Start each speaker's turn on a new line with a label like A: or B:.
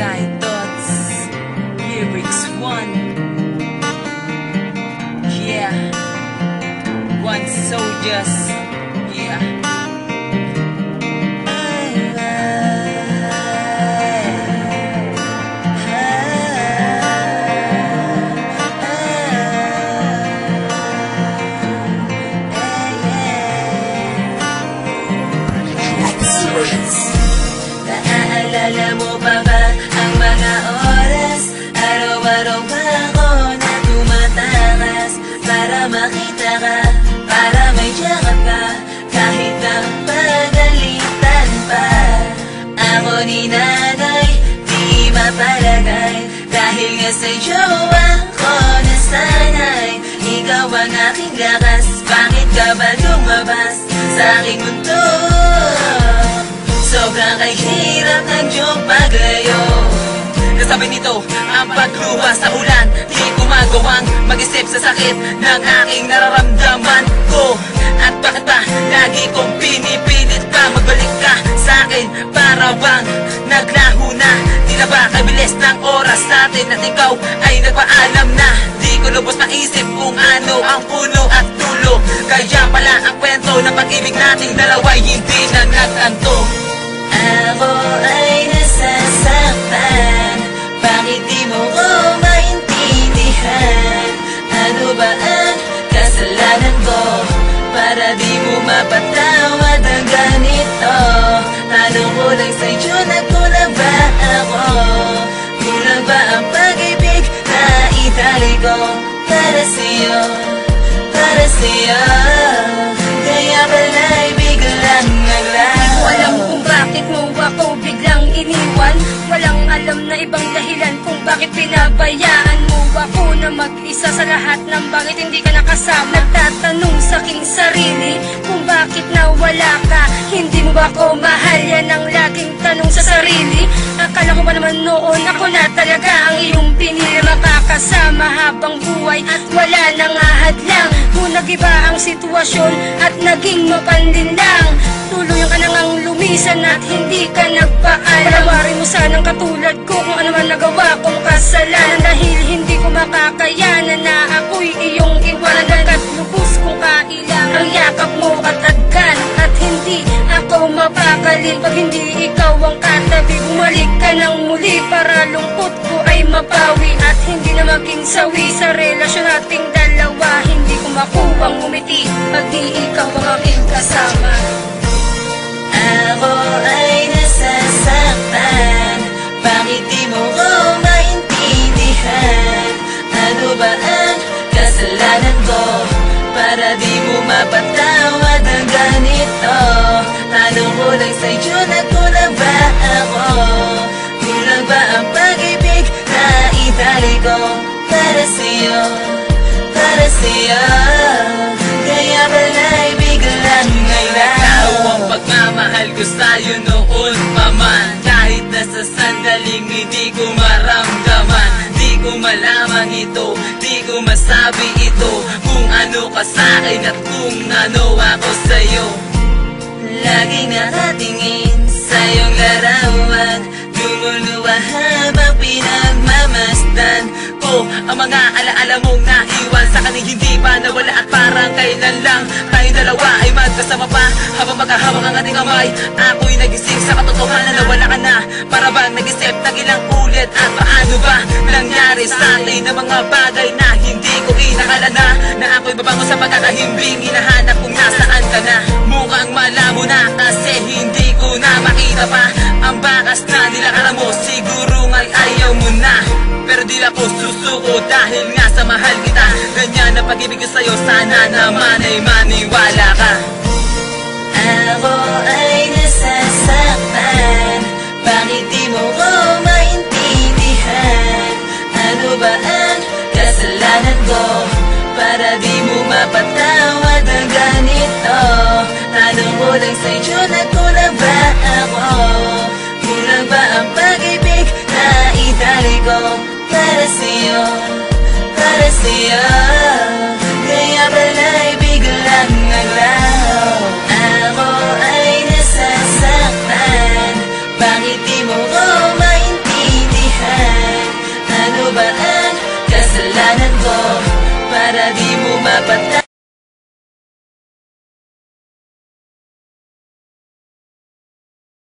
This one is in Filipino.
A: Side Thoughts, Lyrics 1. Yeah, one soldiers. Yeah.
B: Naaalala mo pa ba ang mga oras? Araw-araw pa ako na tumatakas para makita ka, para may tiyakap ka, kahit na pagalitan pa. Ako ni nanay, di mapalagay, dahil nga sa'y jowa ko nasanay. Ikaw ang aking lakas, bakit ka ba lumabas sa aking mundo? Sobrang ay hirap ng iyong paglayo.
A: Kasabi nito ang pagluwa sa ulan, di ko magawang mag-isip sa sakit ng aking nararamdaman ko. At bakit ba lagi kong pinipilit pa magbalik ka sa akin? Para bang naglaho na? Di na ba kabilis ng oras natin at ikaw ay nagpaalam na? Di ko lubos maisip kung ano ang puno at dulo. Kaya pala ang kwento ng pag-ibig nating dalawa'y hindi na nagtanto.
B: Ako ay nasasaktan, bakit di mo ko maintindihan? Ano ba ang kasalanan ko para di mo mapatawad ang ganito? Tanong ko lang sa'yo, nagkulang ba ako? Kulang ba ang pag-ibig na itali ko para sa'yo, para sa'yo? Kaya pala'y biglang naglaho.
C: Di ko alam kung bakit mo ako biglang iniwan. Walang alam na ibang dahilan kung bakit pinabayaan mo ako na mag-isa sa lahat ng bakit hindi ka nakasama. Nagtatanong sa aking sarili kung bakit nawala ka. Hindi mo ba ako mahal? Yan ang laging tanong sa sarili. Akala ko ba naman noon ako na talaga ang iyong pinili, makakasama habang buhay at wala nang ahadlang. Kung nag-iba ang sitwasyon at naging mapanlinlang, tuluyan ka nang ang lumisan at hindi ka nagpaalam. Palawarin mo sanang katulad ko kung ano man nagawa kong kasalanan, dahil hindi ko makakayanan na ako'y iyong iwanan. At lubos kong kailangan ang yakap mo katagkan, at hindi ako mapakalil pag hindi ikaw ang katabi. Bumalik ka ng muli para lungkot ko ay mapawi at hindi na maging sawi sa relasyon nating dalawa. Hindi ko makuwang umiti pag di ikaw ang aking kasama.
B: Ako ay nasasaktan, bakit di mo ko maintindihan? Ano ba ang kasalanan ko para di mo mapatawad ang ganito? Tanong ko lang sa'yo, nagkulang ba ako? Kulang ba ang pag-ibig na itali ko para sa'yo, para sa'yo? Kaya pala'y biglang naglaho.
A: Ang pagmamahal ko sa'yo noon pa man, kahit na sa sandaling hindi ko maramdaman. Di ko malaman ito, di ko masabi ito, kung ano ka sa'kin at kung ano ako sa'yo.
B: Laging nakatingin sa iyong larawan, lumuluwa habang pinagmamasdan ko ang mga alaala mong naiwan sa kaning hindi pa nawala, at parang kailan lang tayong dalawa ay magkasama pa habang magkahawak ang ating kamay. Ako'y nagising sa katotohanan na wala ka na, para bang nag-isip ng ilang ulit. At paano ba nangyari sa atin na mga bagay na hindi ko inakala na ako'y babango sa pagkakahimbing, hinahanap kung nasaan ka na. Mukhang malabo na kasi hindi ko na makita pa ang bakas na nilakaran mo. Siguro nga'y ayaw mo na, pero di ako susuko dahil nga sa mahal kita. Ganyan ang pag-ibig ko sa'yo, sana naman ay maniwala ka. Ako ay nasasaktan, bakit di mo ko maintindihan? Ano ba ang kasalanan ko para di mo mapatawad ang ganito? Tanong ko lang sa'yo, nagkulang ba ako? Kulang ba ang pag-ibig na itali ko para sa'yo, para sa'yo? Kaya pala'y biglang naglaho. Ako ay nasasaktan, para di mo mapatay.